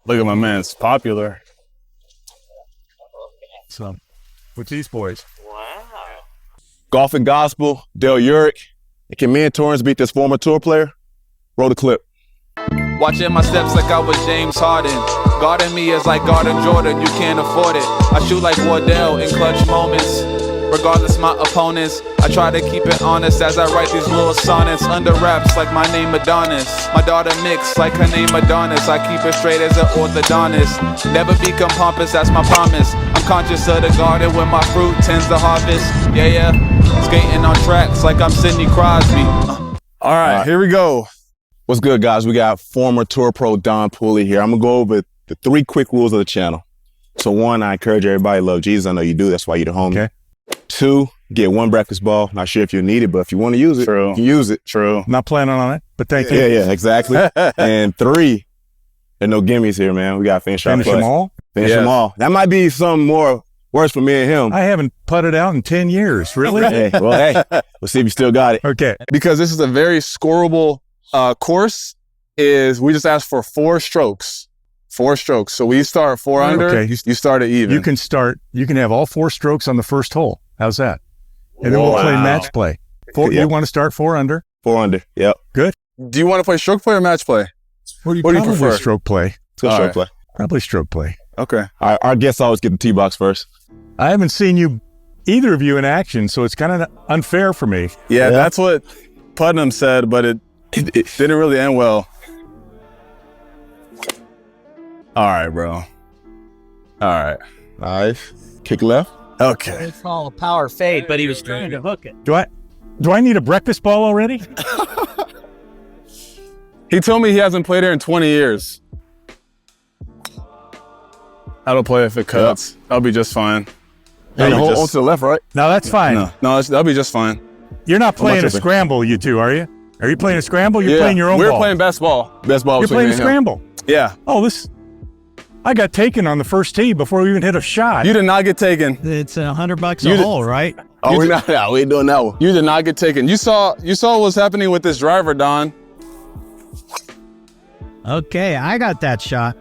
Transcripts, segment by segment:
Look at my man, it's popular. So, with these boys. Wow. Golf and Gospel, Dale Urick. Can me and Torrence beat this former tour player? Roll the clip. Watching my steps like I was James Harden. Guarding me is like guarding Jordan, you can't afford it. I shoot like Wardell in clutch moments. Regardless my opponents, I try to keep it honest as I write these little sonnets. Under wraps like my name Adonis. My daughter mixed like her name Adonis. I keep it straight as an orthodontist. Never become pompous, that's my promise. I'm conscious of the garden when my fruit tends to harvest. Yeah. Skating on tracks like I'm Sidney Crosby. All right, here we go. What's good, guys? We got former tour pro Don Pooley here. I'm going to go over the 3 quick rules of the channel. So 1, I encourage everybody to love Jesus. I know you do. That's why you're the homie. Okay. 2, get 1 breakfast ball. Not sure if you need it, but if you want to use it, True. you can use it. True. Not planning on it, but thank you. Yeah, exactly. And 3, there's no gimmies here, man. We got to finish our Finish them all? Finish them all. That might be some more worse for me and him. I haven't putted out in 10 years, really? Hey, we'll see if you still got it. Okay. Because this is a very scoreable course, is we just ask for 4 strokes. 4 strokes. So we start 4 under, Okay. you start at even. You can have all 4 strokes on the first hole. How's that? And then we'll play match play. You want to start 4 under? 4 under, yep. Good. Do you want to play stroke play or match play? What do you Probably prefer? Stroke play. Let's go stroke play. Probably stroke play. Okay. All right, our guests always get the tee box first. I haven't seen either of you in action, so it's kind of unfair for me. Yeah, that's what Putnam said, but it didn't really end well. All right, bro. All right. Nice. Kick left. Okay. It's all a power fade, but he was trying to hook it. Do I need a breakfast ball already? He told me he hasn't played here in 20 years. I don't play if it cuts. Yep. I'll be just fine. And the hole to the left, right? No, that's fine. No, that'll be just fine. You're not playing a tripping. scramble, you two, are you? Are you playing a scramble? You're playing your own We're ball. playing best ball. Best ball. You're between playing a me and him. scramble. Yeah. Oh, I got taken on the first tee before we even hit a shot. You did not get taken. It's $100 a hole, right? Oh, we ain't doing that one. You did not get taken. You saw what's happening with this driver, Don. Okay, I got that shot.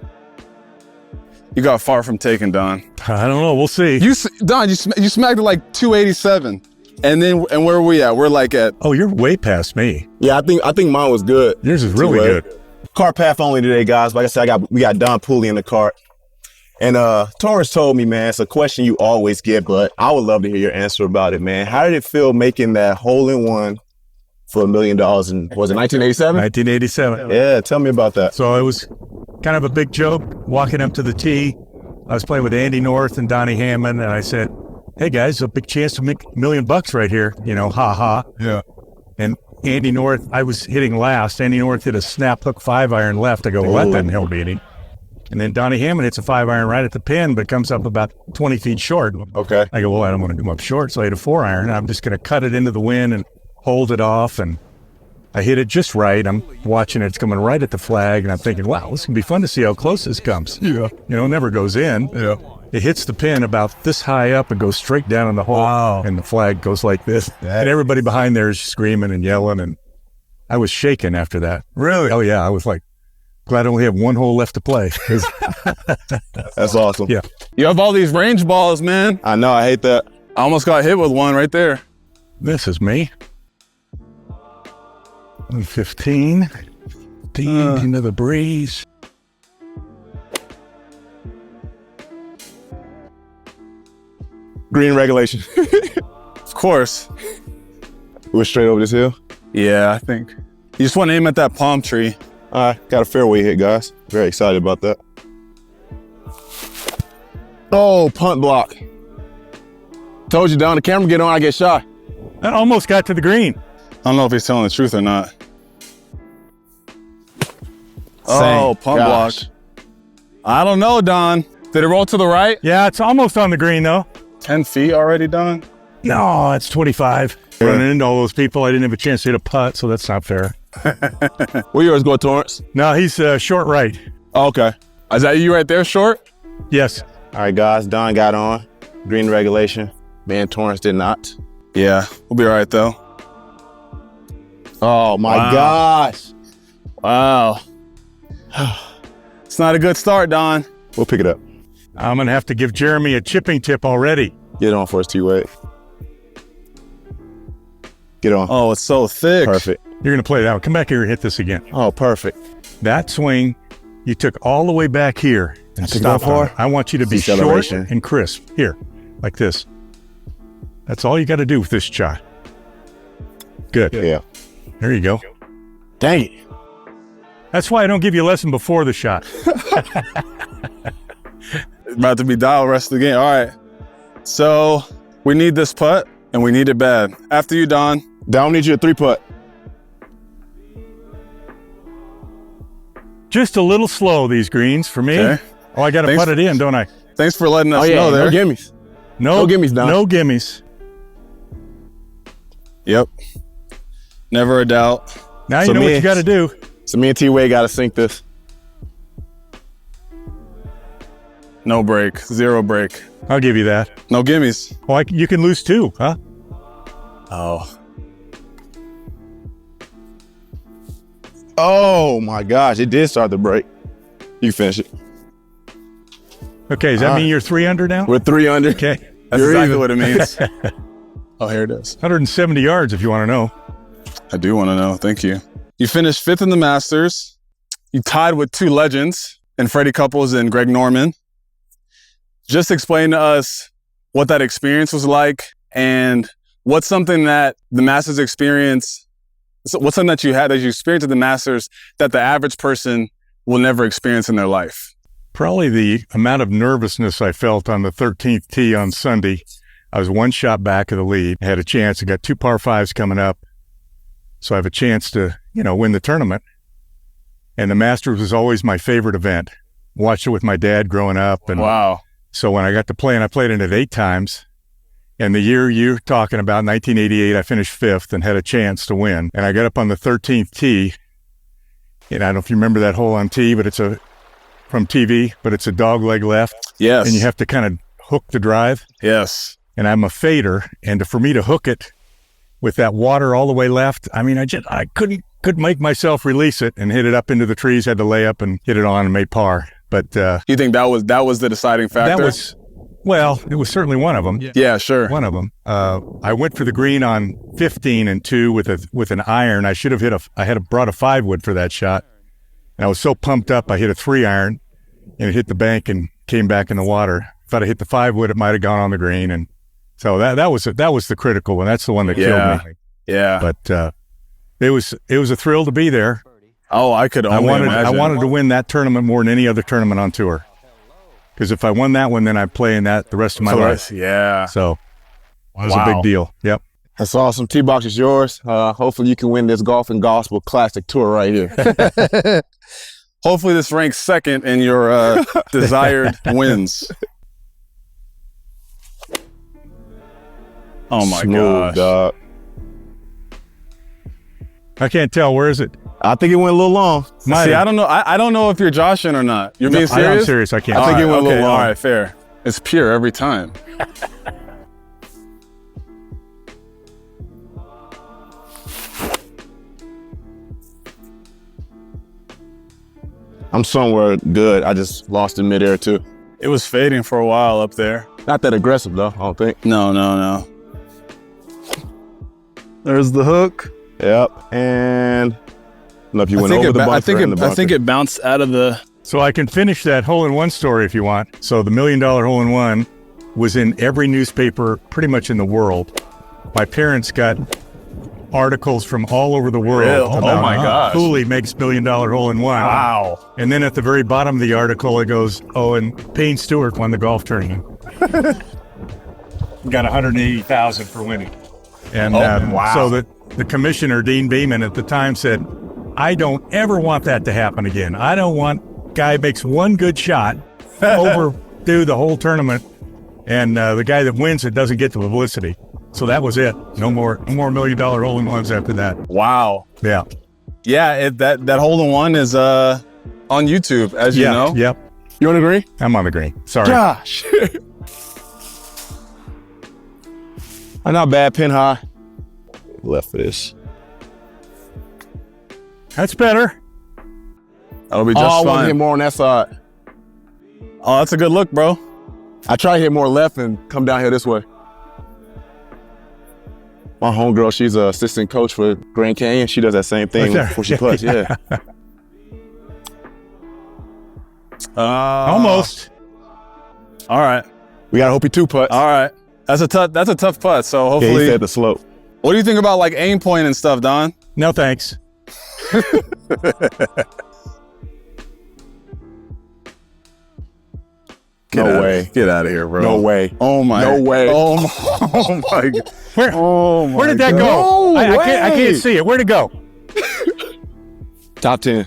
You got far from taken, Don. I don't know. We'll see. Don, you smacked it like 287. And where are we at? We're like at. Oh, you're way past me. Yeah, I think mine was good. Yours is really good. Cart path only today, guys. Like I said, we got Don Pooley in the cart. And Torrence told me, man, it's a question you always get, but I would love to hear your answer about it, man. How did it feel making that hole-in-one for $1 million in, was it 1987? 1987. Yeah, tell me about that. So it was kind of a big joke walking up to the tee. I was playing with Andy North and Donnie Hammond, and I said, hey guys, a big chance to make $1 million right here, ha ha. Yeah. And Andy North, I was hitting last. Andy North hit a snap hook 5-iron left. I go, well, that doesn't help me. And then Donnie Hammond hits a 5-iron right at the pin, but comes up about 20 feet short. Okay. I go, well, I don't want to come up short, so I hit a 4-iron. I'm just going to cut it into the wind and hold it off, and I hit it just right. I'm watching it. It's coming right at the flag, and I'm thinking, wow, this can be fun to see how close this comes. Yeah. It never goes in. Yeah. It hits the pin about this high up and goes straight down in the hole. Wow. And the flag goes like this. And everybody behind there is screaming and yelling, and I was shaking after that. Really? Oh, yeah. I was like, glad I only have 1 hole left to play. That's awesome. Yeah. You have all these range balls, man. I know, I hate that. I almost got hit with one right there. This is me. 15. Into the breeze. Green regulation. Of course. We're straight over this hill. Yeah, I think. You just want to aim at that palm tree. All right, got a fairway hit, guys. Very excited about that. Oh, punt block. Told you, Don, the camera get on, I get shot. That almost got to the green. I don't know if he's telling the truth or not. Same. Oh, pump Gosh. block. I don't know, Don. Did it roll to the right? Yeah, it's almost on the green, though. 10 feet already, Don? No, it's 25. Yeah. Running into all those people, I didn't have a chance to hit a putt, so that's not fair. Where yours go, Torrence? No, he's short right. Oh, okay. Is that you right there, short? Yes. All right, guys, Don got on. Green regulation. Man, Torrence did not. Yeah, we'll be all right, though. Oh, my Wow. gosh. Wow. It's not a good start, Don. We'll pick it up. I'm going to have to give Jeremy a chipping tip already. Get it on for us, T-Wade. Get on. Oh, it's so thick. Perfect. You're going to play that one. Come back here and hit this again. Oh, perfect. That swing, you took all the way back here and stopped on it. I want you to be short and crisp. Here, like this. That's all you got to do with this shot. Good. Yeah. There you go. Dang it. That's why I don't give you a lesson before the shot. About to be dialed rest of the game. All right. So we need this putt, and we need it bad. After you, Don. Don, need you a 3-putt. Just a little slow, these greens, for me. Okay. Oh, I got to putt it in, don't I? Thanks for letting us know there. No gimmies. No gimmies, Don. No gimmies. Yep. Never a doubt. Now you know what you got to do. So me and T-Wade got to sink this. No break. 0 break. I'll give you that. No gimmies. Well, you can lose 2, huh? Oh. Oh, my gosh. It did start the break. You finish it. Okay, does that mean you're 3 under now? We're 3 under. Okay. That's exactly what it means. Oh, here it is. 170 yards if you want to know. I do want to know. Thank you. You finished 5th in the Masters. You tied with 2 legends in Freddie Couples and Greg Norman. Just explain to us what that experience was like and what's something that the Masters experience, what's something that you had, that you experienced at the Masters that the average person will never experience in their life? Probably the amount of nervousness I felt on the 13th tee on Sunday. I was 1 shot back of the lead. I had a chance. I got 2 par 5s coming up. So I have a chance to, win the tournament. And the Masters was always my favorite event. Watched it with my dad growing up. And wow. So when I got to play, and I played in it 8 times. And the year you're talking about, 1988, I finished 5th and had a chance to win. And I got up on the 13th tee. And I don't know if you remember that hole on tee, but it's from TV, but it's a dog leg left. Yes. And you have to kind of hook the drive. Yes. And I'm a fader. And for me to hook it with that water all the way left, I couldn't make myself release it and hit it up into the trees, had to lay up and hit it on and made par. But you think that was the deciding factor? It was certainly one of them. Yeah, sure. One of them. I went for the green on 15 and 2 with an iron. I should have brought a 5-wood for that shot. And I was so pumped up, I hit a 3-iron and it hit the bank and came back in the water. If I'd have hit the 5-wood, it might have gone on the green. And so that was the critical one. That's the one that killed me. Yeah. But it was a thrill to be there. Oh, I could only imagine. I wanted to win that tournament more than any other tournament on tour. Because if I won that one, then I'd play in that the rest of my life. Yeah. So it was a big deal. Yep. That's awesome. T-Box is yours. Hopefully you can win this Golf and Gospel Classic Tour right here. Hopefully this ranks 2nd in your desired wins. Oh my gosh. Dog. I can't tell. Where is it? I think it went a little long. See, I don't know. I don't know if you're joshing or not. You're being serious? I'm serious. I can't. I think it went a little long. All right, fair. It's pure every time. I'm somewhere good. I just lost in midair too. It was fading for a while up there. Not that aggressive though, I don't think. No. There's the hook. Yep. And I don't know if you went over the bunker. I think it bounced out of the. So I can finish that hole-in-one story if you want. So the $1 million hole-in-one was in every newspaper pretty much in the world. My parents got articles from all over the world about oh my gosh. Pooley makes $1 million hole-in-one. Wow. And then at the very bottom of the article, it goes, and Payne Stewart won the golf tournament. Got $180,000 for winning. And wow. So the commissioner, Dean Beeman, at the time said, I don't ever want that to happen again. I don't want guy makes one good shot, overdo the whole tournament, and the guy that wins it doesn't get the publicity. So that was it. No more $1 million hole-in-ones after that. Wow. Yeah. Yeah, that hole-in-one is on YouTube, as you know. Yep. You on the green? I'm on the green. Sorry. Gosh. Not bad, pin high. Left for this. That's better. That'll be just I want to fine. hit more on that side. Oh, that's a good look, bro. I try to hit more left and come down here this way. My homegirl, she's an assistant coach for Grand Canyon. She does that same thing before she puts. Yeah. Almost. All right. We got to hope he 2 putts. All right. That's a tough putt. So Yeah, hopefully. he said the slope. What do you think about like aim point and stuff, Don? No thanks. No way. Get out of here, bro. No way. Oh my. No way. Oh my God. Where did that go? No I can't way. see it. Where'd it go? Top 10.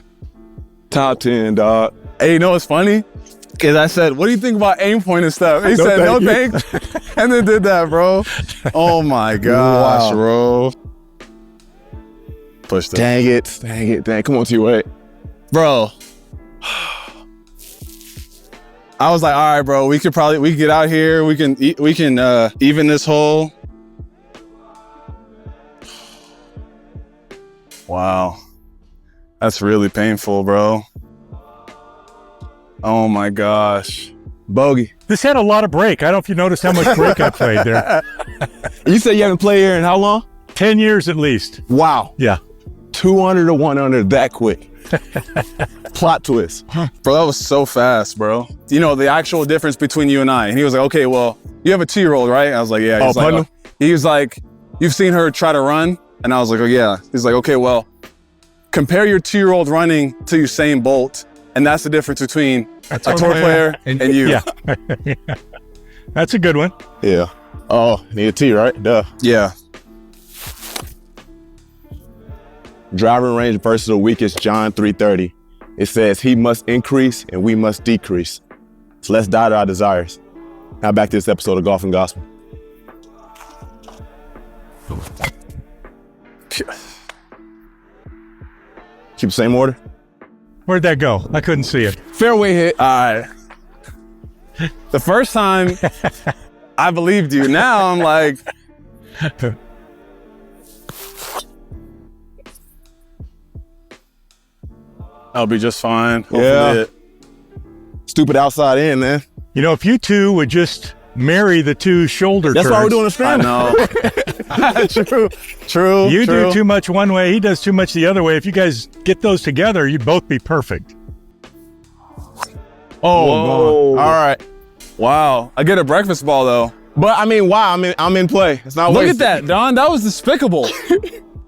Top 10, dog. Hey, you know what's funny? Because I said, what do you think about aim point and stuff? He said, no thanks. And then did that, bro. Oh my gosh, Wow. bro. Pushed it. Dang it. Dang it. Dang. Come on, T-Wade. Bro. I was like, all right, bro, we could get out here. We can even this hole. Wow. That's really painful, bro. Oh my gosh. Bogey. This had a lot of break. I don't know if you noticed how much break I played there. You said you haven't played here in how long? 10 years at least. Wow. Yeah. 200 to 100 that quick. Plot twist. Bro, that was so fast, bro. You know, the actual difference between you and I. And he was like, okay, well, you have a 2-year-old, right? I was like, yeah. He was like, you've seen her try to run? And I was like, oh, yeah. He's like, okay, well, compare your 2-year-old running to Usain Bolt. And that's the difference between a tour player and you. Yeah. That's a good one. Yeah. Oh, need a T, right? Duh. Yeah. Driving range versus the weakest, John 3:30. It says he must increase and we must decrease. So let's die to our desires. Now back to this episode of Golf and Gospel. Keep the same order. Where'd that go? I couldn't see it. Fairway hit. All right. The first time I believed you. Now I'm like, I'll be just fine. Hopefully Yeah. Stupid outside in, man. You know, if you two would just marry the two shoulder That's turns. why we're doing a I scramble. know. True. You do too much one way, he does too much the other way. If you guys get those together, you'd both be perfect. Oh, Whoa. all right. Wow. I get a breakfast ball though. But I mean, why? I'm in play. It's not Look wasted. at that, Don. That was despicable.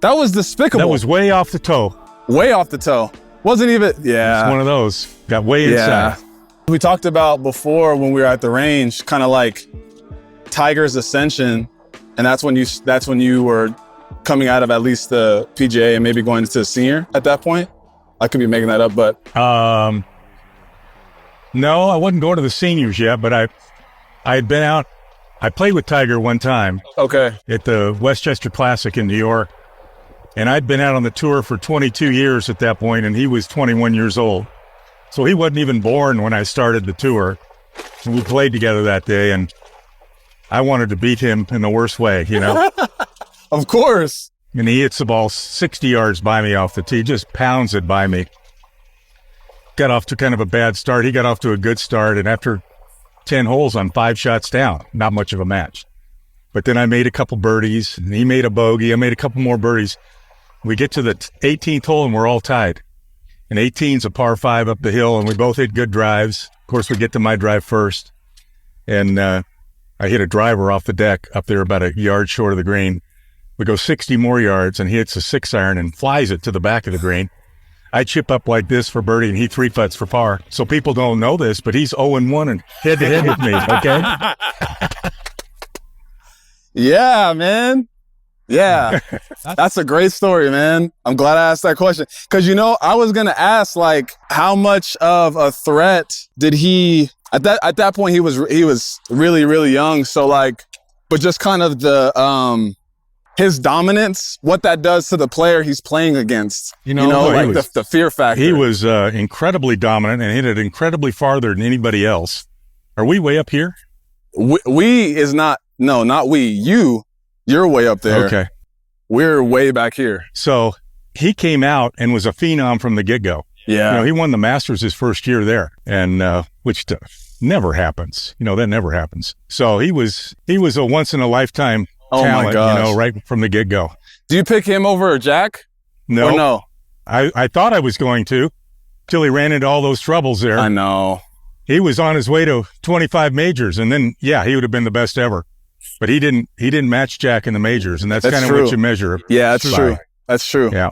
That was despicable. That was way off the toe. way off the toe. Wasn't even, yeah. It's one of those. Got way Yeah. inside. We talked about before when we were at the range, kind of like Tiger's ascension. And that's when you were coming out of at least the PGA and maybe going into the senior at that point. I could be making that up, but No, I wasn't going to the seniors yet, but I had been out. I played with Tiger one time okay. at the Westchester Classic in New York. And I'd been out on the tour for 22 years at that point, and he was 21 years old. So he wasn't even born when I started the tour. And we played together that day, and I wanted to beat him in the worst way, you know? Of course. And he hits the ball 60 yards by me off the tee, just pounds it by me. Got off to kind of a bad start. He got off to a good start, and after 10 holes, I'm 5 shots down. Not much of a match. But then I made a couple birdies, and he made a bogey. I made a couple more birdies. We get to the 18th hole, and we're all tied. And 18's a par 5 up the hill, and we both hit good drives. Of course, we get to my drive first. And I hit a driver off the deck up there about a yard short of the green. We go 60 more yards, and he hits a 6-iron and flies it to the back of the green. I chip up like this for birdie, and he 3-putts for par. So people don't know this, but he's 0-1 and head-to-head with me, okay? Yeah, man. Yeah. That's a great story, man. I'm glad I asked that question. Because, you know, I was going to ask, like, how much of a threat did he, at that point, he was really, really young. So, like, but just kind of the, his dominance, what that does to the player he's playing against, like the fear factor. He was incredibly dominant and hit it incredibly farther than anybody else. Are we way up here? We is not, no, not we. You're way up there. Okay. We're way back here. So he came out and was a phenom from the get-go. Yeah. You know, he won the Masters his first year there, and which never happens. You know, that never happens. So he was a once in a lifetime talent. My gosh. You know, right from the get go. Do you pick him over Jack? No, Or no. I thought I was going to, till he ran into all those troubles there. I know. He was on his way to 25 majors, and then he would have been the best ever. But he didn't match Jack in the majors, and that's kind of true. what you measure. Yeah, that's true. That's true. Yeah.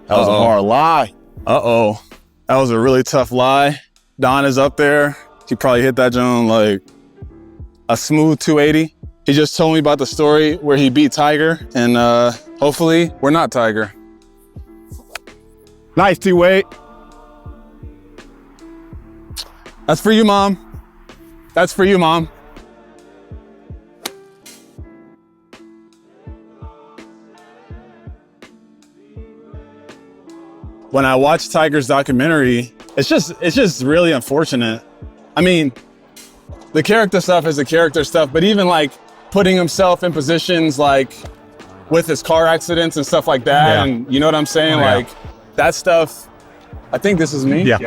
That was a hard lie. Uh-oh. That was a really tough lie. Don is up there. He probably hit that joint like a smooth 280. He just told me about the story where he beat Tiger, and hopefully we're not Tiger. Nice, T-Wade. That's for you, Mom. That's for you, Mom. When I watched Tiger's documentary, it's just really unfortunate. I mean, the character stuff is the character stuff, but even like putting himself in positions like with his car accidents and stuff like that, and you know what I'm saying? Like that stuff, I think this is me. Yeah.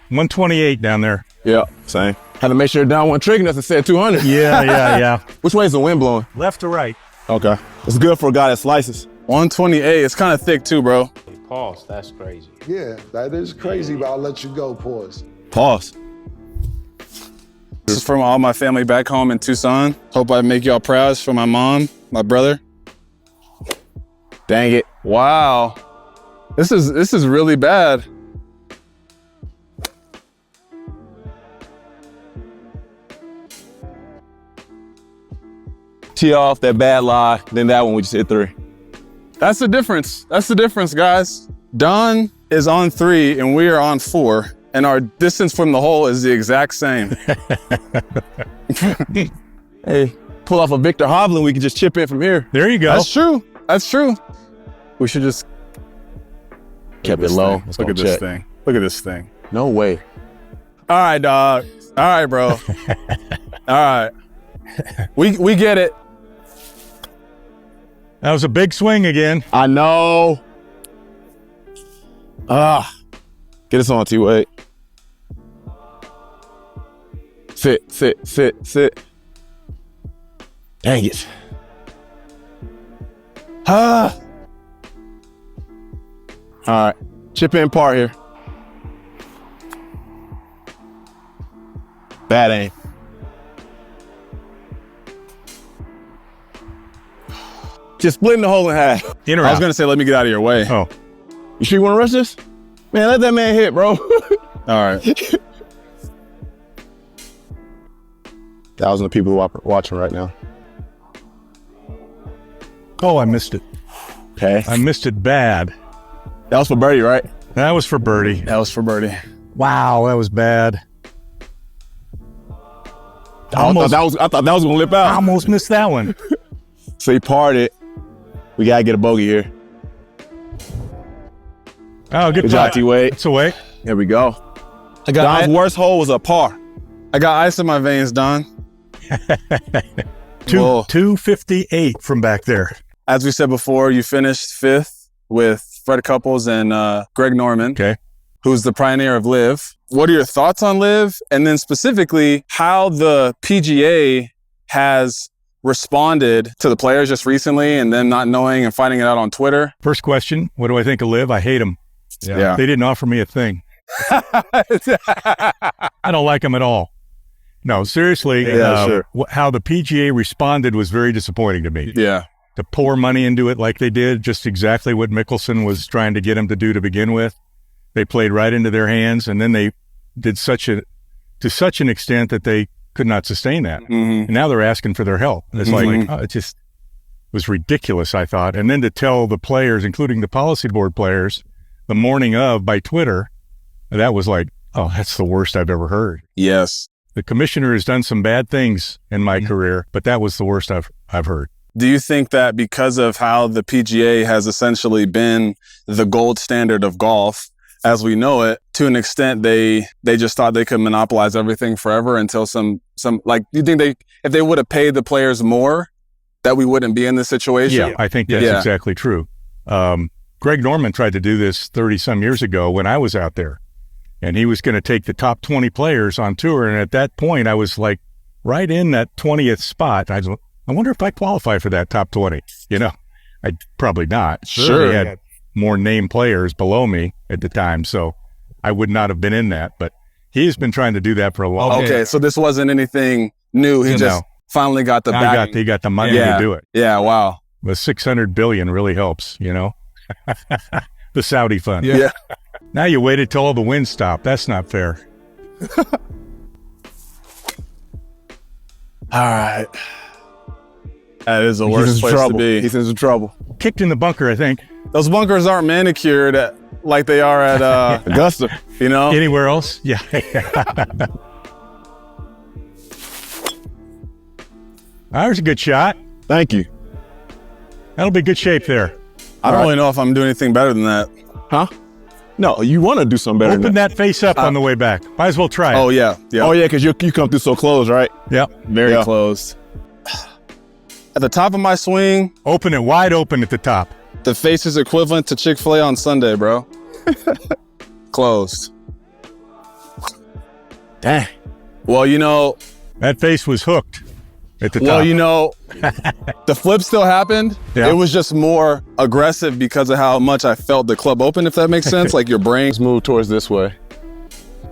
128 down there. Yeah, same. Had to make sure Don wasn't tricking us and said 200. Yeah. Which way is the wind blowing? Left to right. Okay. It's good for a guy that slices. 128, it's kind of thick too, bro. Pause, that's crazy. Yeah, that is crazy, but I'll let you go, pause. Pause. This is from all my family back home in Tucson. Hope I make y'all proud. It's from my mom, my brother. Dang it. Wow. This is really bad. Tee off that bad lie, then that one we just hit 3. That's the difference. That's the difference, guys. Don is on 3 and we are on 4, and our distance from the hole is the exact same. Hey, pull off a Victor Hovland, we can just chip in from here. There you go. That's true. That's true. We should just Kept it low. Let's look go at this check. thing. Look at this thing. No way. All right, dog. All right, bro. All right. We get it. That was a big swing again. I know. Get us on, T-Wade. Sit. Dang it. All right, chip in par here. Bad aim. Just splitting the hole in half. In or I was out? gonna say, let me get out of your way. Oh, You sure you want to rush this? Man, let that man hit, bro. All right. Thousands of people watching right now. oh, I missed it. Okay. I missed it bad. That was for birdie, right? That was for birdie. That was for birdie. Wow, that was bad. I thought that was gonna lip I out. almost missed that one. So he parred it. We gotta get a bogey here. Oh, good Good job, putt. T-Wade. It's away. Here we go. I got Don's worst hole was a par. I got ice in my veins, Don. Whoa. 258 from back there. As we said before, you finished 5th with Fred Couples and Greg Norman, Okay. who's the pioneer of LIV. What are your thoughts on LIV? And then specifically, how the PGA has responded to the players just recently and them not knowing and finding it out on Twitter? First question, what do I think of LIV? I hate them. Yeah. They didn't offer me a thing. I don't like them at all. No, seriously, Sure. how the PGA responded was very disappointing to me. Yeah. To pour money into it like they did, just exactly what Mickelson was trying to get them to do to begin with. They played right into their hands, and then they did to such an extent that they could not sustain that. Mm-hmm. And now they're asking for their help. And it's like, it just was ridiculous, I thought. And then to tell the players, including the policy board players, the morning of by Twitter, that was like, oh, that's the worst I've ever heard. Yes. The commissioner has done some bad things in my career, but that was the worst I've heard. Do you think that because of how the PGA has essentially been the gold standard of golf as we know it, to an extent, they just thought they could monopolize everything forever until some like, do you think if they would have paid the players more, that we wouldn't be in this situation? Yeah, I think that's exactly true. Greg Norman tried to do this 30-some years ago when I was out there. And he was going to take the top 20 players on tour. And at that point, I was like right in that 20th spot. I wonder if I qualify for that top 20. You know, I'd probably not. Sure. They had more named players below me at the time, so I would not have been in that. But he's been trying to do that for a long time. Okay, so this wasn't anything new. He just finally got the back. He got the money to do it. Yeah, wow. The $600 billion really helps, you know. The Saudi fund. Yeah. Now you waited till all the winds stopped. That's not fair. All right. That is the worst place to be. He's in some trouble. Kicked in the bunker, I think. Those bunkers aren't manicured like they are at Augusta. You know? Anywhere else? Yeah. There's a good shot. Thank you. That'll be good shape there. I don't really know if I'm doing anything better than that. Huh? No, you want to do something better Open than that. that face up on the way back. Might as well try it. Oh, yeah. Oh, yeah, because you come through so close, right? Yep. Very closed. At the top of my swing, Open it wide open at the top. the face is equivalent to Chick-fil-A on Sunday, bro. Closed. Dang. Well, you know, That face was hooked at the top. well, you know, the flip still happened. Yeah. It was just more aggressive because of how much I felt the club open, if that makes sense. Like your brain. Let's move towards this way.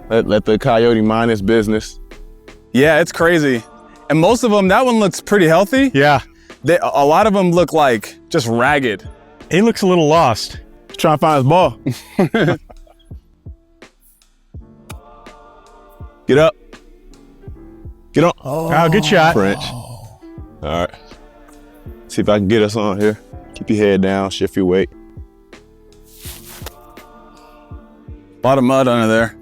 Let the coyote mind his business. Yeah, it's crazy. And most of them, that one looks pretty healthy. Yeah. A lot of them look like just ragged. He looks a little lost. He's trying to find his ball. Get up. Get on. Oh, good shot. French. All right. See if I can get us on here. Keep your head down, shift your weight. A lot of mud under there.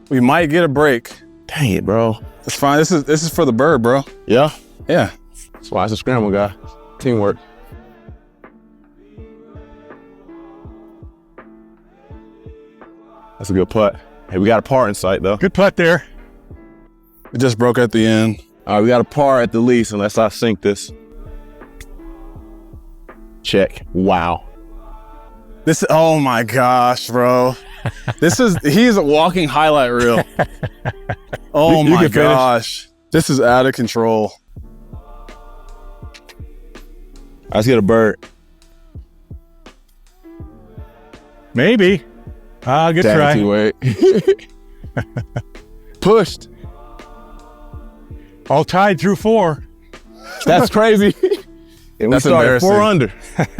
We might get a break. Dang it, bro. It's fine. This is for the bird, bro. Yeah? Yeah. That's why it's a scramble guy. Teamwork. That's a good putt. Hey, we got a par in sight, though. Good putt there. It just broke at the end. All right, we got a par at the least, unless I sink this. Check. Wow. Oh my gosh, bro. He's a walking highlight reel. Oh You my can finish. gosh. This is out of control. Let's get a bird. Maybe. Good try. Wait. Pushed. All tied through 4. That's crazy. And we That's started 4 embarrassing. under.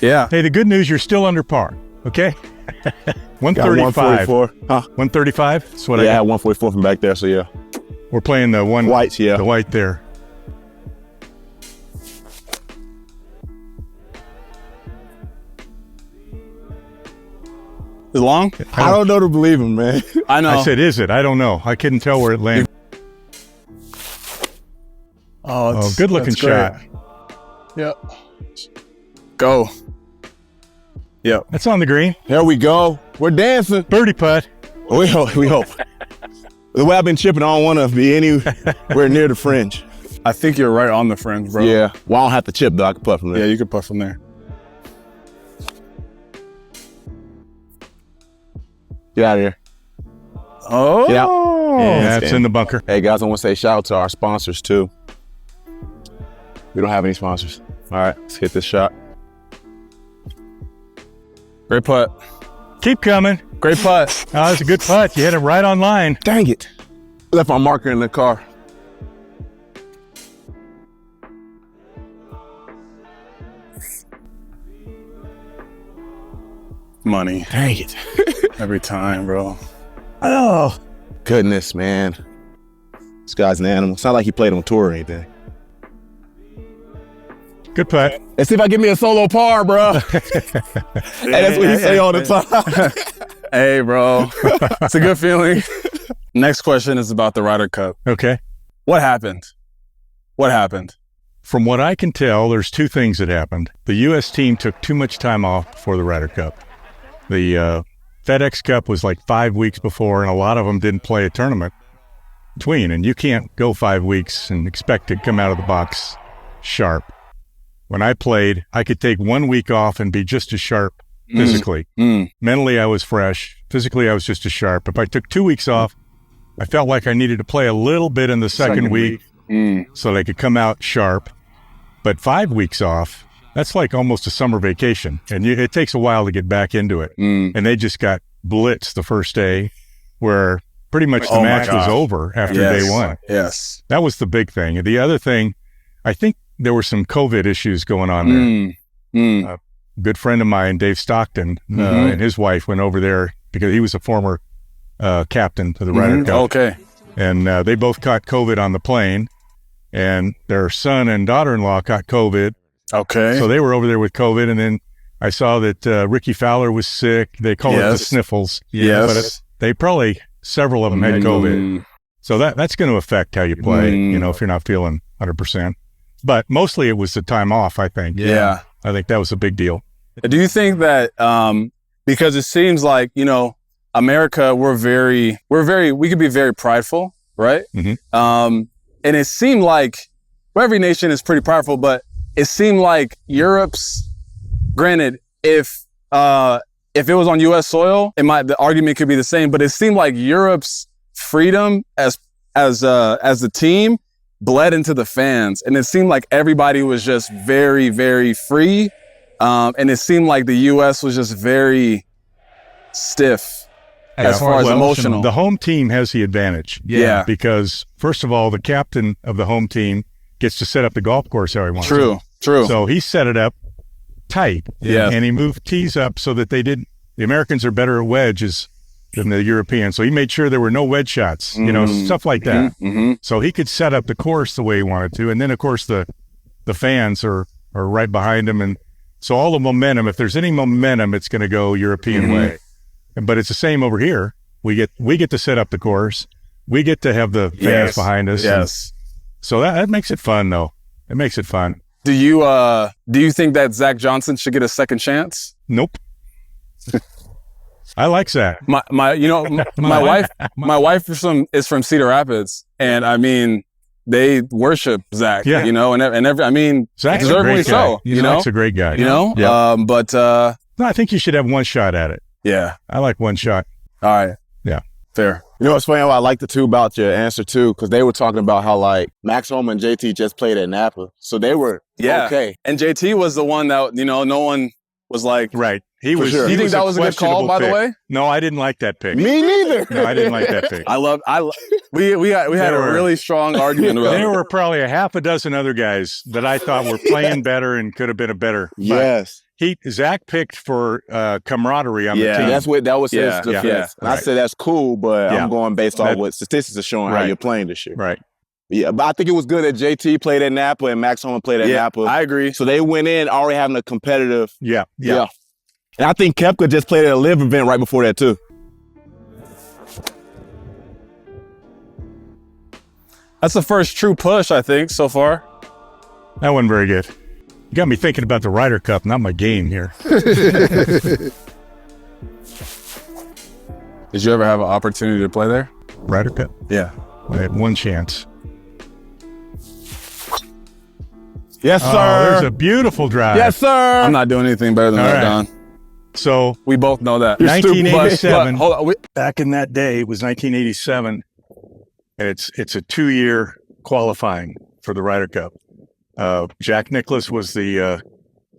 Yeah. Hey, the good news, you're still under par, okay? Got 135. 144. Huh? 135? That's what Yeah, I I had got. 144 from back there, so yeah. We're playing the one. Whites, yeah. The white there. Is it long? I don't know to believe him, man. I know. I said, is it? I don't know. I couldn't tell where it landed. Oh, good looking that's great. shot. Yep. Go. Yep. That's on the green. Here we go. We're dancing. Birdie putt. We hope. We hope. The way I've been chipping, I don't want to be anywhere near the fringe. I think you're right on the fringe, bro. Yeah. Well, I don't have to chip, though. I can putt from there. Yeah, you could putt from there. Get out of here. Oh. Get out. Yeah, that's in the bunker. Hey, guys, I want to say shout out to our sponsors, too. We don't have any sponsors. All right, let's hit this shot. Great putt. Keep coming. Great putt. Oh, that's a good putt. You hit it right on line. Dang it. Left my marker in the car. Money. Dang it. Every time, bro. Oh. Goodness, man. This guy's an animal. It's not like he played on tour or anything. Good putt. Let's see if I get me a solo par, bro. Hey, that's what he say all the time. Hey, bro. It's a good feeling. Next question is about the Ryder Cup. Okay. What happened? What happened? From what I can tell, there's 2 things that happened. The U.S. team took too much time off before the Ryder Cup. The FedEx Cup was like 5 weeks before, and a lot of them didn't play a tournament between. And you can't go 5 weeks and expect to come out of the box sharp. when I played, I could take 1 week off and be just as sharp physically. Mentally, I was fresh. Physically, I was just as sharp. If I took 2 weeks off, I felt like I needed to play a little bit in the second week so that I could come out sharp. But 5 weeks off, that's like almost a summer vacation. And it takes a while to get back into it. And they just got blitzed the first day where pretty much the match was over after day one. Yes. That was the big thing. The other thing, I think there were some COVID issues going on there. A good friend of mine, Dave Stockton, and his wife went over there because he was a former captain to the Ryder Cup. Okay. And they both caught COVID on the plane, and their son and daughter-in-law caught COVID. Okay. So they were over there with COVID, and then I saw that Ricky Fowler was sick. They call it the sniffles. Yes. But they probably, several of them had COVID. So that's going to affect how you play, if you're not feeling 100%. But mostly it was the time off, I think. Yeah. I think that was a big deal. Do you think that, because it seems like, America, we could be very prideful, right? And it seemed like, every nation is pretty prideful, but it seemed like Europe's, granted, if it was on U.S. soil, the argument could be the same, but it seemed like Europe's freedom as the team bled into the fans. And it seemed like everybody was just very, very free. And it seemed like the U.S. was just very stiff as far as emotional. The home team has the advantage. Yeah. Because, first of all, the captain of the home team gets to set up the golf course how he wants to. True. So he set it up tight. Yeah. And he moved tees up so that the Americans are better at wedges than the Europeans. So he made sure there were no wedge shots, stuff like that. So he could set up the course the way he wanted to. And then, of course, the fans are right behind him. And so all the momentum, if there's any momentum, it's going to go European way. But it's the same over here. We get to set up the course. We get to have the fans behind us. Yes. So that makes it fun, though. It makes it fun. Do you think that Zach Johnson should get a second chance? Nope. I like Zach. My wife is from Cedar Rapids, and I mean, they worship Zach. Yeah. Zach's deservedly so. Zach's a great guy. No, I think you should have one shot at it. Yeah. I like one shot. All right. Yeah. Fair. You know what's funny? I liked it too about your answer too, because they were talking about how like Max Homa and JT just played at Napa, so they were okay. And JT was the one that no one was like right. He was. Sure. Do you think that was a good call, by the way? No, I didn't like that pick. Me neither. No, I didn't like that pick. We had a really strong argument about it. There were probably a half a dozen other guys that I thought were playing better and could have been a better. Yes. Zach picked for camaraderie on the team. That was his defense. Yeah. And I said that's cool, but I'm going based on what statistics are showing how you're playing this year. Right. Yeah, but I think it was good that JT played at Napa and Max Homa played at Napa. I agree. So they went in already having a competitive. Yeah. And I think Koepka just played at a LIV event right before that too. That's the first true push, I think, so far. That wasn't very good. You got me thinking about the Ryder Cup, not my game here. Did you ever have an opportunity to play there? Ryder Cup? Yeah. I had one chance. Yes, sir. There's a beautiful drive. Yes, sir. I'm not doing anything better than that, Don. So we both know that. 1987. Hold on. Back in that day, it was 1987, and it's a 2-year qualifying for the Ryder Cup. Jack Nicklaus was the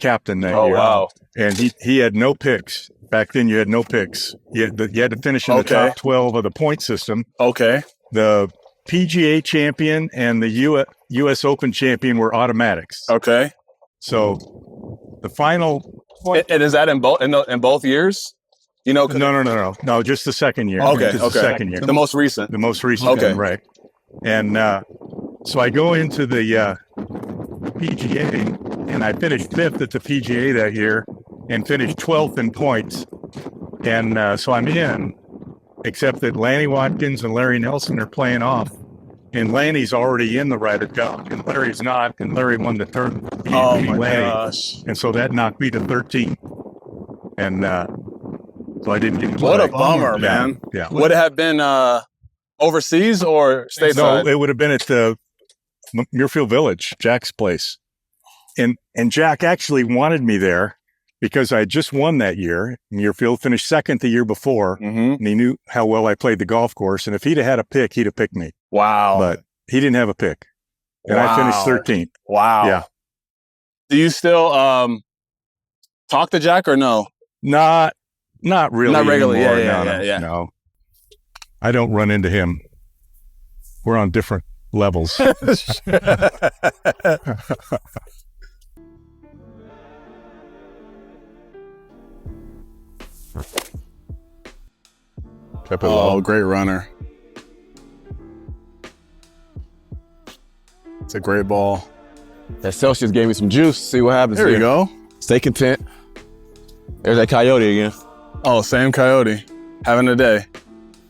captain that year. Oh, wow. And he had no picks. Back then, you had no picks. You had to finish in the top 12 of the point system. Okay. The PGA champion and the U.S. Open champion were automatics. Okay. So the final... And is that in both years? No, just the second year. Okay. The second year. The most recent. The most recent one, right. And so I go into the PGA, and I finished 5th at the PGA that year and finished 12th in points. And so I'm in, except that Lanny Watkins and Larry Nelson are playing off. And Lanny's already in the Ryder Cup, and Larry's not, and Larry won the turn. Oh, my gosh. And so that knocked me to 13. And so I didn't get to play. What a bummer, man. Yeah. Would it have been overseas or stateside? No, it would have been at Muirfield Village, Jack's place. And Jack actually wanted me there because I had just won that year. Muirfield finished second the year before, and he knew how well I played the golf course. And if he'd have had a pick, he'd have picked me. Wow. But he didn't have a pick. And I finished 13th. Wow. Yeah. Do you still talk to Jack or no? Not really. Not regularly. Anymore. Yeah. No. I don't run into him. We're on different levels. Kept it low. Great runner. It's a great ball. That Celsius gave me some juice. See what happens. There you here. go. Stay content. There's that coyote again. Oh, same coyote. Having a day.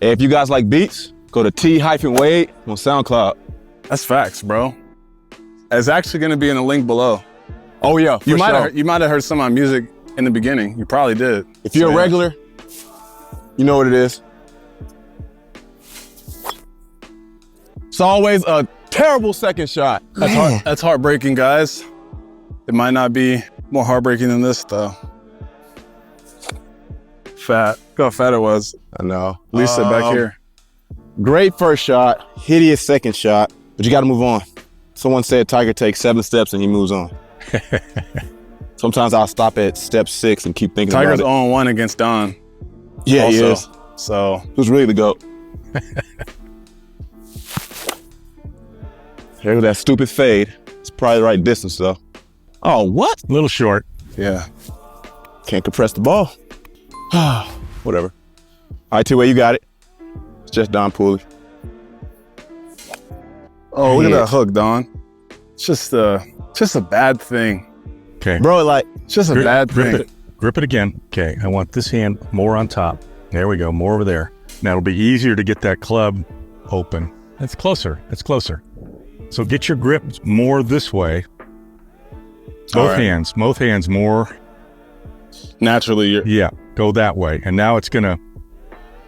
Hey, if you guys like beats, go to T-Wade on SoundCloud. That's facts, bro. It's actually going to be in the link below. Oh yeah, You might have heard some of my music in the beginning. You probably did. If you're a regular, you know what it is. It's always a terrible second shot. That's heartbreaking, guys. It might not be more heartbreaking than this, though. Fat. Look how fat it was. I know. At least sit back here. Great first shot, hideous second shot, but you got to move on. Someone said Tiger takes 7 steps and he moves on. Sometimes I'll stop at step 6 and keep thinking Tiger's about it. 0-1 against Don. Yeah, also. he is. So Who's really the GOAT? There goes that stupid fade. It's probably the right distance though. Oh, what? A little short. yeah. Can't compress the ball. Whatever. All right, T-Way, you got it. It's just Don Pooley. Oh, look at that hook, Don. It's just a bad thing. Okay. Bro, like, It's just a bad thing. Grip it again. Okay. I want this hand more on top. There we go. More over there. Now it'll be easier to get that club open. It's closer. It's closer. So get your grip more this way. Both hands more. Naturally, you're Yeah. Go that way. And now it's going to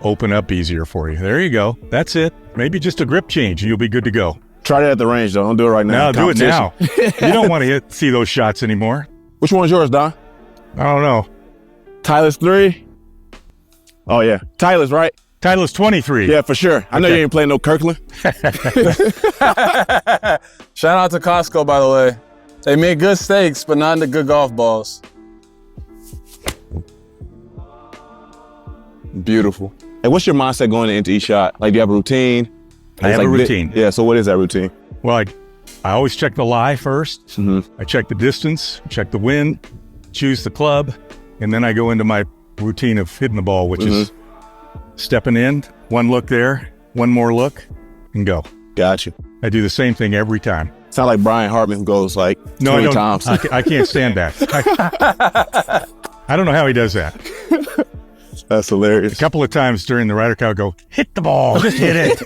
open up easier for you. There you go. That's it. Maybe just a grip change and you'll be good to go. try that at the range though. Don't do it right now. No, do it now. You don't want to see those shots anymore. Which one's yours, Don? I don't know. Tyler's 3? Oh yeah, Tyler's right. Titleist 23. Yeah, for sure. I know you ain't playing no Kirkland. Shout out to Costco, by the way. They make good steaks, but not in the good golf balls. Beautiful. Hey, what's your mindset going into each shot? Like, do you have a routine? I have a routine. Yeah, so what is that routine? Well, I always check the lie first. I check the distance, check the wind, choose the club, and then I go into my routine of hitting the ball, which is stepping in, one look there, one more look, and go. Got you. I do the same thing every time. Sound like Brian Hartman goes like 20 No, I don't. times. I can't stand that. I don't know how he does that. That's hilarious. A couple of times during the Ryder Cup, I go, hit the ball, just hit it.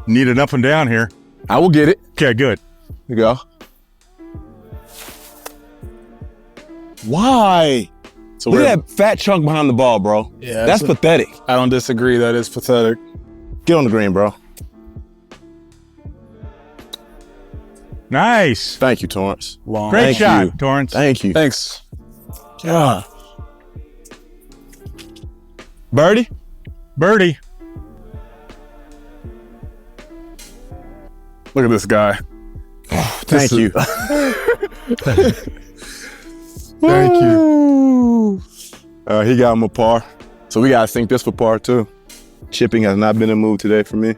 Need it up and down here. I will get it. Okay, good. Here you go. Why? So Look at that fat chunk behind the ball, bro. Yeah, That's pathetic. I don't disagree. That is pathetic. Get on the green, bro. Nice. Thank you, Torrence. Long. Great Thank shot, you. Torrence. Thank you. Thanks. Yeah. Birdie? Birdie. Look at this guy. Thank you. Thank you. He got him a par. So we got to sync this for par too. Chipping has not been a move today for me.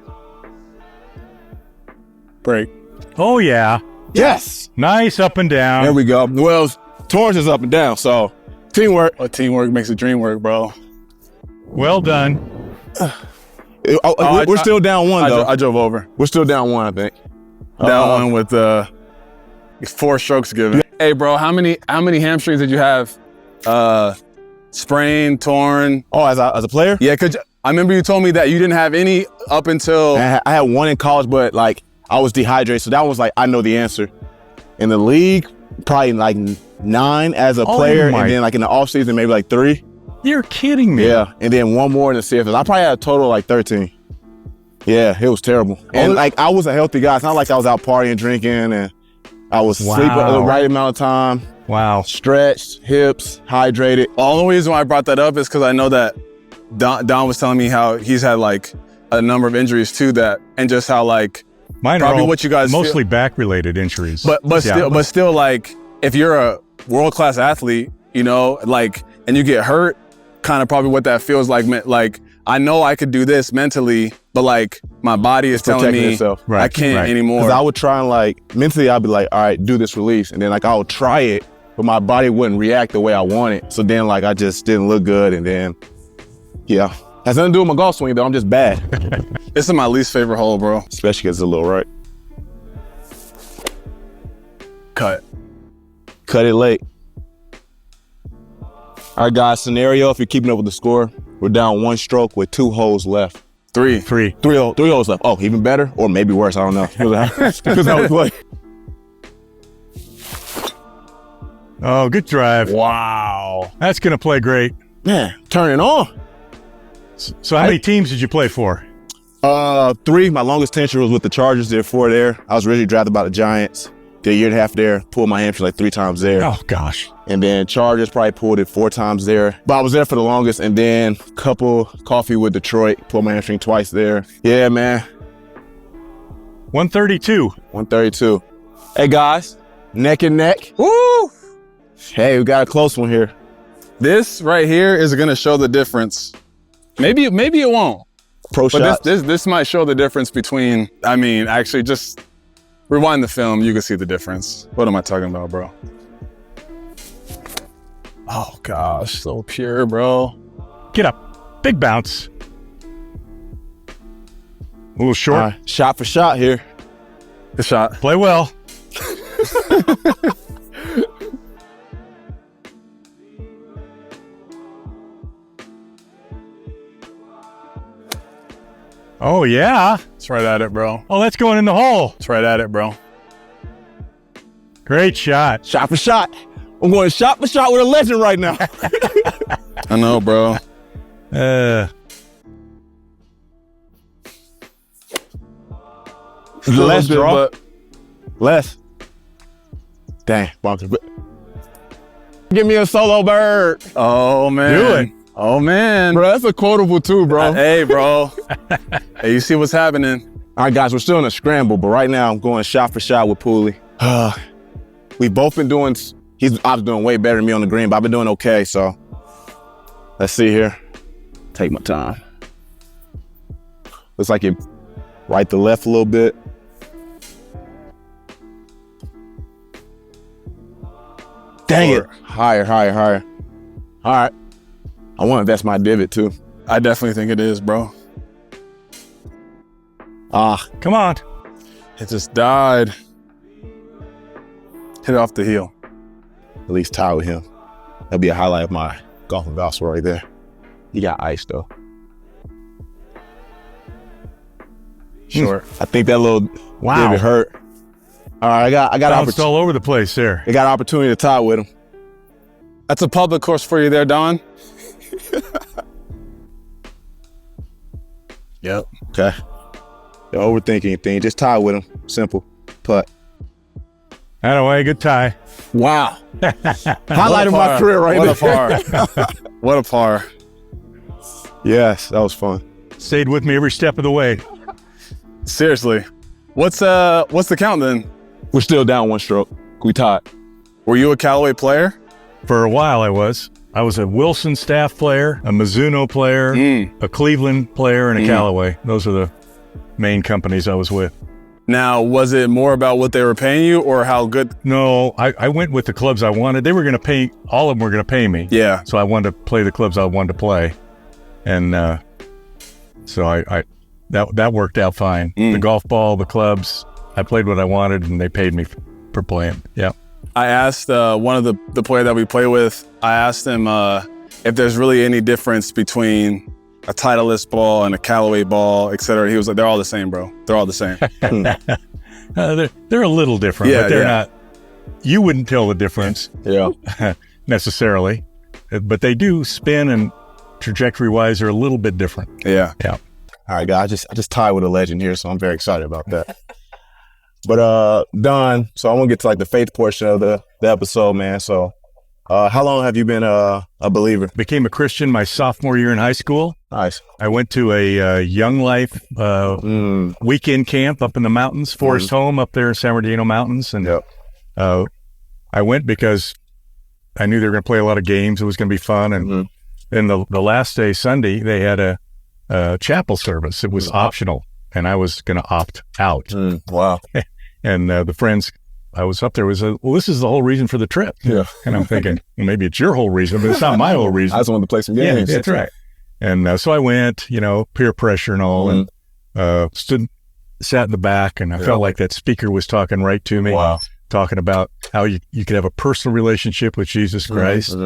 Break. Oh, yeah. Yes. Nice up and down. There we go. Well, Torrence is up and down, so teamwork. Well, teamwork makes the dream work, bro. Well done. We're still down one, though. I drove over. We're still down one, I think. Down one with 4 strokes given. Hey, bro, how many hamstrings did you have? Sprained, torn? Oh, as a player? Yeah, I remember you told me that you didn't have any up until... I had one in college, but like I was dehydrated, so that was like I know the answer. In the league, probably like 9 as a player, and then like in the off season, maybe like 3. You're kidding me. Yeah, and then one more in the CFS. I probably had a total of like 13. Yeah, it was terrible. And like I was a healthy guy. It's not like I was out partying, drinking, and I was sleeping the right amount of time. Wow. Stretched, hips, hydrated. The only reason why I brought that up is because I know that Don was telling me how he's had like a number of injuries too, that, and just how like mine probably are all what you guys mostly feel, back-related injuries. but still like if you're a world-class athlete, you know, like, and you get hurt, kind of probably what that feels like. Like I know I could do this mentally, but like my body is telling me I can't anymore. Because I would try and like mentally, I'd be like, all right, do this release, and then like I would try it, but my body wouldn't react the way I wanted. So then like I just didn't look good, and then yeah, has nothing to do with my golf swing though. I'm just bad. This is my least favorite hole, bro. Especially because it's a little right. Cut it late. All right, guys. Scenario: if you're keeping up with the score, we're down 1 stroke with 2 holes left. Three holes left. Oh, even better, or maybe worse. I don't know. Because I was like, oh, good drive. wow, That's going to play great. man, turn it on. So how many teams did you play for? 3. My longest tenure was with the Chargers. There 4 there. I was originally drafted by the Giants. Did a year and a half there. Pulled my hamstring like 3 times there. Oh, gosh. And then Chargers probably pulled it 4 times there. But I was there for the longest. And then couple coffee with Detroit. Pulled my hamstring twice there. Yeah, man. 132. 132. Hey, guys. Neck and neck. woo! Hey, we got a close one here. This right here is gonna show the difference. Maybe it won't. Pro But shots. this might show the difference between, I mean, actually just rewind the film, you can see the difference. What am I talking about, bro? Oh gosh, so pure, bro. Get up. Big bounce. A little short. All right, shot for shot here. Good shot. Play well. Oh, yeah. It's right at it, bro. Oh, that's going in the hole. It's right at it, bro. Great shot. Shot for shot. I'm going shot for shot with a legend right now. I know, bro. Less Good, draw. but Less. Dang, bonkers. Give me a solo bird. oh man. Do it. Oh man. Bro, that's a quotable too, bro. Hey, bro. Hey, you see what's happening? All right, guys, we're still in a scramble, but right now I'm going shot for shot with Pooley. We've both been doing, I was doing way better than me on the green, but I've been doing okay, so let's see here. Take my time. Looks like you right to left a little bit. Dang it. Higher, higher, higher. All right. I want to invest my divot too. I definitely think it is, bro. Come on. It just died. Hit it off the heel. At least tie with him. That'll be a highlight of my golfing gospel right there. He got ice though. Sure. I think that little divot hurt. All right, I got Bounced all over the place there. I got an opportunity to tie with him. That's a public course for you there, Don. Yep. Okay. You're overthinking thing. Just tie with him. Simple. Putt. Anyway, good tie. Wow. Highlight of my career right What there. a par. What a par. Yes, that was fun. Stayed with me every step of the way. Seriously. What's the count then? We're still down 1 stroke. We tied. Were you a Callaway player? For a while I was. I was a Wilson staff player, a Mizuno player, a Cleveland player, and a Callaway. Those are the main companies I was with. Now, was it more about what they were paying you or how good? No, I went with the clubs I wanted. They were going to pay, all of them were going to pay me. Yeah. So I wanted to play the clubs I wanted to play. And so that worked out fine. The golf ball, the clubs, I played what I wanted and they paid me for playing. Yeah. I asked one of the player that we play with, I asked him if there's really any difference between a Titleist ball and a Callaway ball, et cetera. He was like, they're all the same, bro. They're all the same. They're a little different, but they're not, you wouldn't tell the difference necessarily, but they do spin and trajectory-wise are a little bit different. Yeah. Yeah. All right, guys. I just tied with a legend here, so I'm very excited about that. But Don, so I want to get to like the faith portion of the episode, man. So how long have you been a believer? Became a Christian my sophomore year in high school. Nice. I went to a Young Life weekend camp up in the mountains, Forest Home up there in San Bernardino Mountains. And I went because I knew they were going to play a lot of games. It was going to be fun. And then the last day, Sunday, they had a chapel service. It was optional, and I was going to opt out. Wow. And the friends I was up there was, well, this is the whole reason for the trip. Yeah. And I'm thinking, well, maybe it's your whole reason, but it's not my whole reason. I just wanted to play some games. Yeah, that's right. And so I went, peer pressure and all, and sat in the back, and I felt like that speaker was talking right to me. Wow. Talking about how you could have a personal relationship with Jesus Christ.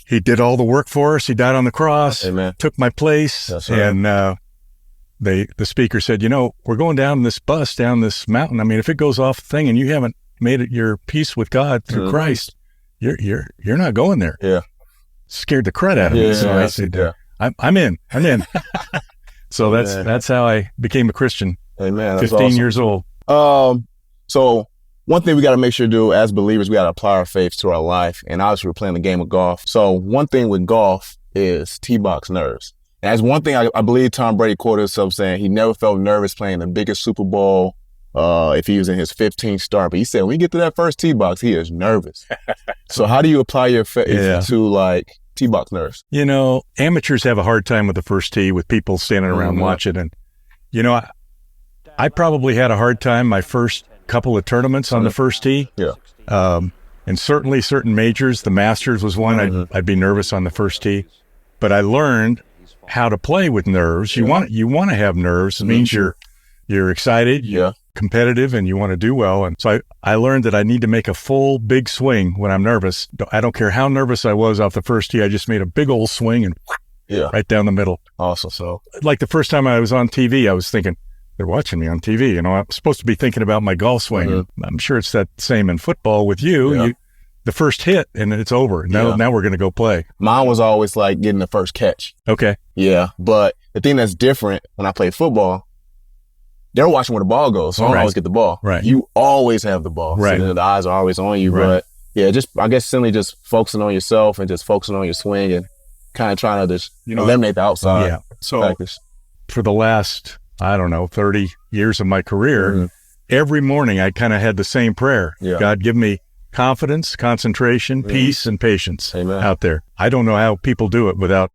He did all the work for us. He died on the cross, took my place. Right. And the speaker said, we're going down this bus, down this mountain. I mean, if it goes off the thing and you haven't made it your peace with God through Christ, you're not going there. Yeah. Scared the crud out of me. So I said, I'm in. So that's how I became a Christian. Amen. 15 awesome. Years old. So one thing we got to make sure to do as believers, we got to apply our faith to our life. And obviously we're playing the game of golf. So one thing with golf is tee box nerves. And that's one thing I believe Tom Brady quoted himself saying he never felt nervous playing the biggest Super Bowl if he was in his 15th start. But he said when you get to that first tee box, he is nervous. So how do you apply your faith to like tee box nerves? Amateurs have a hard time with the first tee with people standing around watching. And, I probably had a hard time my first couple of tournaments on the first tee. Yeah. And certainly certain majors, the Masters was one, I'd be nervous on the first tee. But I learned how to play with nerves. You want to have nerves. It means you're excited, you're competitive, and you want to do well. And so I learned that I need to make a full big swing when I'm nervous. I don't care how nervous I was off the first tee. I just made a big old swing and right down the middle. Awesome. So like the first time I was on TV, I was thinking, they're watching me on TV. I'm supposed to be thinking about my golf swing. I'm sure it's that same in football with you. The first hit and it's over. Now we're going to go play. Mine was always like getting the first catch. Okay. Yeah. But the thing that's different when I play football, they're watching where the ball goes. So I don't always get the ball. Right. You always have the ball. Right. So the eyes are always on you. Right. But I guess simply just focusing on yourself and just focusing on your swing and kind of trying to just eliminate the outside. Yeah. So practice. For the last, 30 years of my career, every morning I kind of had the same prayer. Yeah. God, give me confidence, concentration, peace, and patience out there. I don't know how people do it without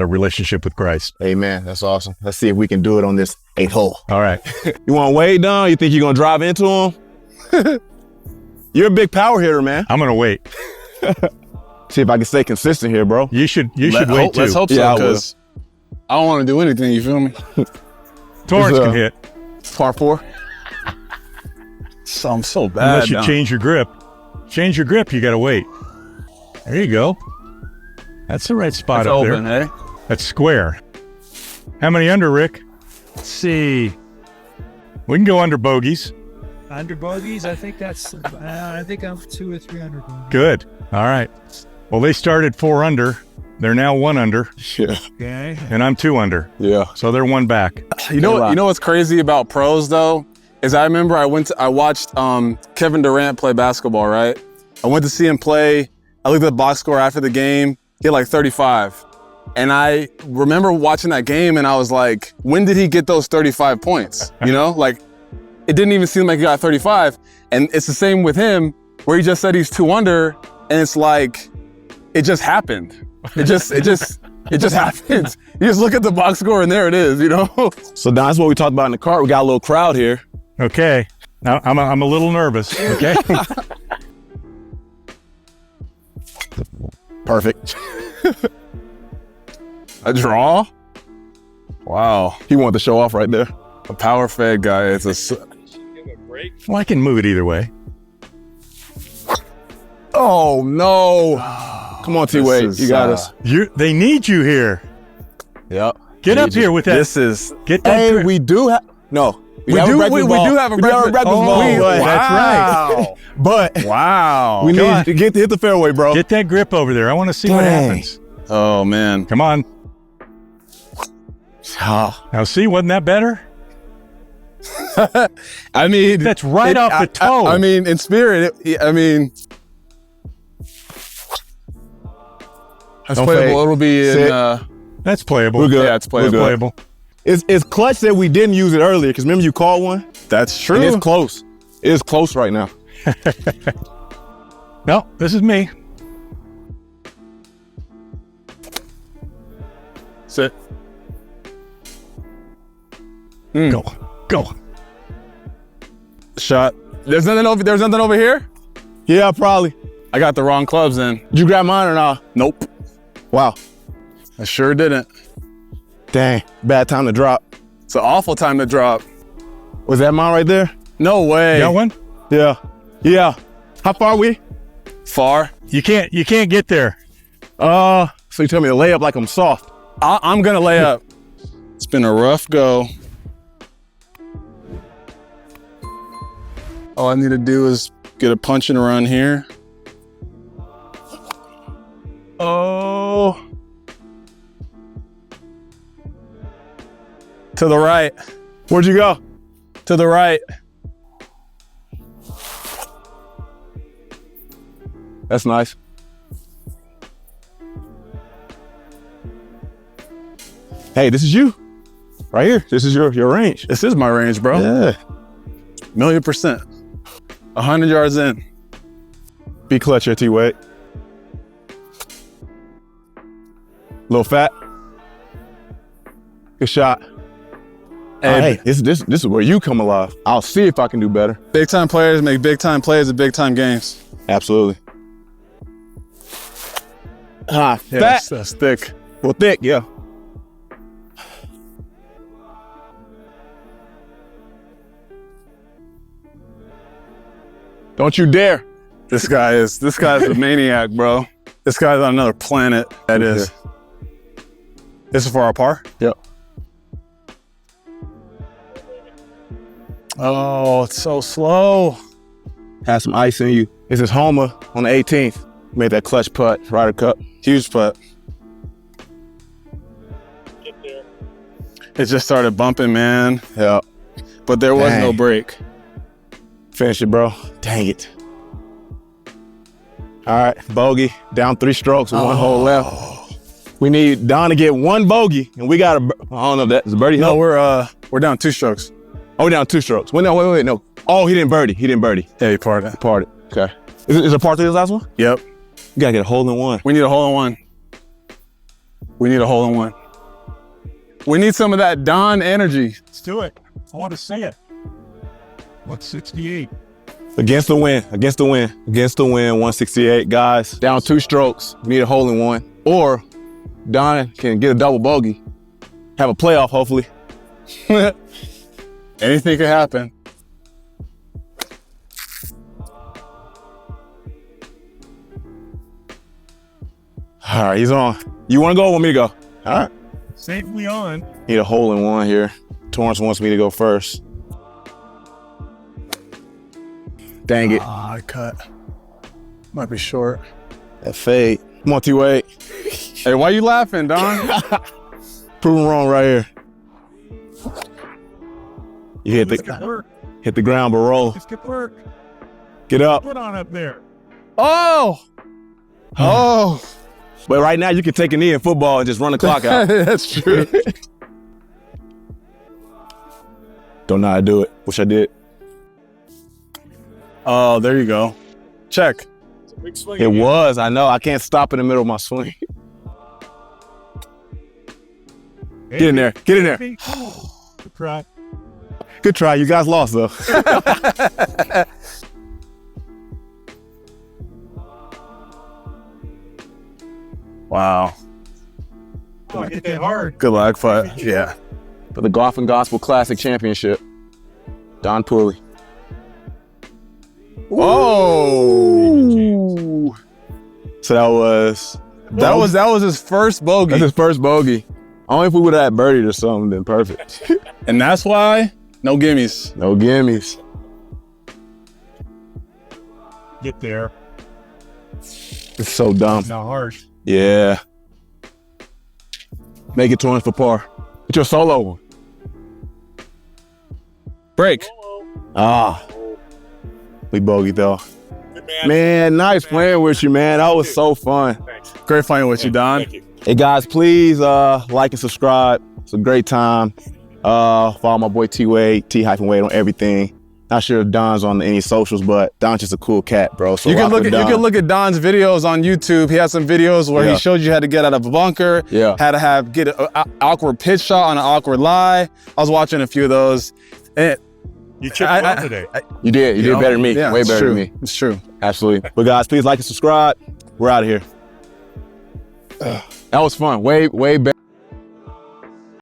a relationship with Christ. Amen. That's awesome. Let's see if we can do it on this 8th hole. All right. You want to wait, Don? You think you're going to drive into him? You're a big power hitter, man. I'm going to wait. See if I can stay consistent here, bro. You should wait too. Let's hope so, because I don't want to do anything. You feel me? Torrence can hit. Par 4. So I'm so bad. Unless you change your grip. Change your grip, you got to wait. There you go. That's the right spot up open, there. That's square. How many under, Rick? Let's see. We can go under bogeys. Under bogeys? I think I'm 2 or 3 under bogeys. Good. All right. Well, they started 4 under. They're now 1 under. Yeah. Okay. And I'm 2 under. Yeah. So they're 1 back. You know what's crazy about pros though? Is I remember I watched Kevin Durant play basketball, right? I went to see him play. I looked at the box score after the game. He had like 35. And I remember watching that game and I was like, when did he get those 35 points? Like it didn't even seem like he got 35. And it's the same with him where he just said he's 2 under and it's like, it just happened. It just happens. You just look at the box score and there it is, So that's what we talked about in the car. We got a little crowd here. Okay. Now I'm a little nervous. Okay. Perfect. A draw? Wow. He wanted to show off right there. A power fade guy. Well, I can move it either way. Oh, no. Come on, T-Wade. You got us. They need you here. Yep. Get up here with that. Get that. Hey, we do have. No. We do have a breakfast ball. That's right. But wow. We need to hit the fairway, bro. Get that grip over there. I want to see what happens. Oh, man. Come on. Now, see, wasn't that better? I mean, That's right off the toe. I mean, in spirit, that's Don't playable. fade. It'll be Sit. in. That's playable. We're good. Yeah, it's playable. It's playable. It's clutch that we didn't use it earlier because remember you called one? That's true. And it's close. It is close right now. No, this is me. Sit. Go. Shot. There's nothing over here? Yeah, probably. I got the wrong clubs in. Did you grab mine or not? Nope. Wow. I sure didn't. Dang. Bad time to drop. It's an awful time to drop. Was that mine right there? No way. Got one? Yeah. Yeah. How far are we? Far. You can't get there. So you tell me to lay up like I'm soft. I'm gonna lay up. It's been a rough go. All I need to do is get a punch and run here. Oh. To the right. Where'd you go? To the right. That's nice. Hey, this is you. Right here. This is your range. This is my range, bro. Yeah. 1,000,000%. 100 yards in. Be clutch here, T-Wade. Little fat. Good shot. Hey, this is where you come alive. I'll see if I can do better. Big time players make big time plays in big time games. Absolutely. Yeah, Fat. that's thick. Well, thick, yeah. Don't you dare. This guy's a maniac, bro. This guy's on another planet. That is. This is for our par? Yep. Oh, it's so slow. Had some ice in you. This is Homer on the 18th. Made that clutch putt, Ryder Cup. Huge putt. It just started bumping, man. Yeah. But there was Dang. no break. Finish it, bro. Dang it. All right, bogey. Down 3 strokes with 1 hole left. We need Don to get 1 bogey, and we got I don't know if that's a birdie. No, help? we're down 2 strokes. Oh, we're down 2 strokes. Wait, no. Oh, he didn't birdie. Yeah, you parred it. Parted. Okay. Is it part 3 this last one? Yep. You gotta get a hole in 1. We need a hole in 1. We need a hole in 1. We need some of that Don energy. Let's do it. I want to see it. 168. Against the wind, 168, guys. Down 2 strokes, we need a hole in 1. Or Don can get a double bogey, have a playoff, hopefully. Anything could happen. All right, he's on. You wanna go or want me to go? All right. Safely on. Need a hole in 1 here. Torrence wants me to go first. Dang it. I cut. Might be short. That fade. Come on, T-Wade. Hey, why you laughing, Don? Proven wrong right here. You This could work. hit the ground, but roll. This could work. Get up. Put on up there. Oh! Oh! But right now, you can take a knee in football and just run the clock out. That's true. Don't know how to do it. Wish I did. Oh, there you go. Check. It was. I know. I can't stop in the middle of my swing. Get in there. Get in there. Good try. Good try. You guys lost, though. Wow. Oh, I hit that hard. Good luck, but yeah. For the Golf and Gospel Classic Championship, Don Pooley. Whoa! So that was his first bogey. That's his first bogey. Only if we would have had birdied or something, then perfect. And that's why no gimmies. No gimmies. Get there. It's so dumb. Not harsh. Yeah. Make it 20 for par. It's your solo one. Break. We bogeyed though. Man, nice playing with you, man. That was so fun. Great playing with you, Don. Hey guys, please like and subscribe. It's a great time. Follow my boy T Wade, T-Wade on everything. Not sure if Don's on any socials, but Don's just a cool cat, bro. So you can look at Don's videos on YouTube. He has some videos where he showed you how to get out of a bunker, how to get an awkward pitch shot on an awkward lie. I was watching a few of those. And you chipped well today. You did better than me. Yeah, way better than me. It's true. Absolutely. But guys, please like and subscribe. We're out of here. That was fun. Way better.